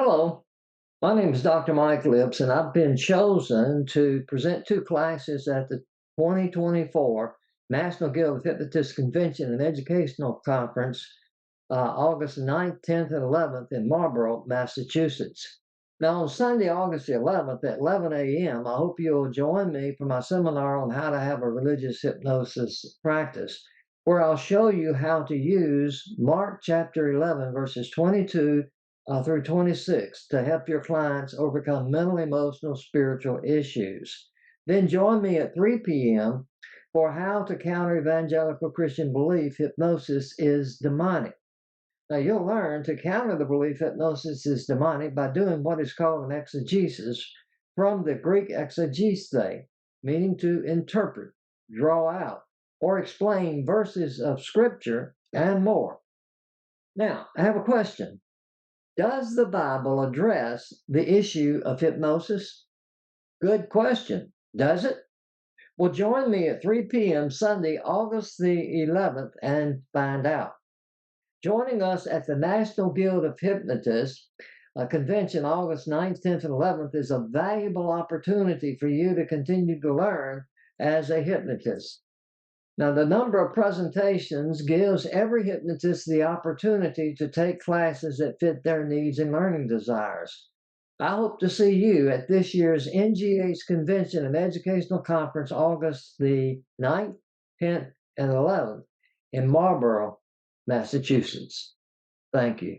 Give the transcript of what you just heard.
Hello, my name is Dr. Mike Lips, and I've been chosen to present two classes at the 2024 National Guild of Hypnotists Convention and Educational Conference, August 9th, 10th, and 11th in Marlborough, Massachusetts. Now, on Sunday, August 11th at 11 a.m., I hope you'll join me for my seminar on how to have a religious hypnosis practice, where I'll show you how to use Mark chapter 11, verses 22 through 26 to help your clients overcome mental, emotional, spiritual issues. Then join me at 3 p.m. for how to counter evangelical Christian belief hypnosis is demonic. Now, you'll learn to counter the belief hypnosis is demonic by doing what is called an exegesis from the Greek exegese, meaning to interpret, draw out, or explain verses of Scripture and more. Now, I have a question. Does the Bible address the issue of hypnosis? Good question. Does it? Well, join me at 3 p.m. Sunday, August the 11th, and find out. Joining us at the National Guild of Hypnotists convention August 9th, 10th, and 11th is a valuable opportunity for you to continue to learn as a hypnotist. Now, the number of presentations gives every hypnotist the opportunity to take classes that fit their needs and learning desires. I hope to see you at this year's NGH Convention and Educational Conference, August the 9th, 10th, and 11th in Marlborough, Massachusetts. Thank you.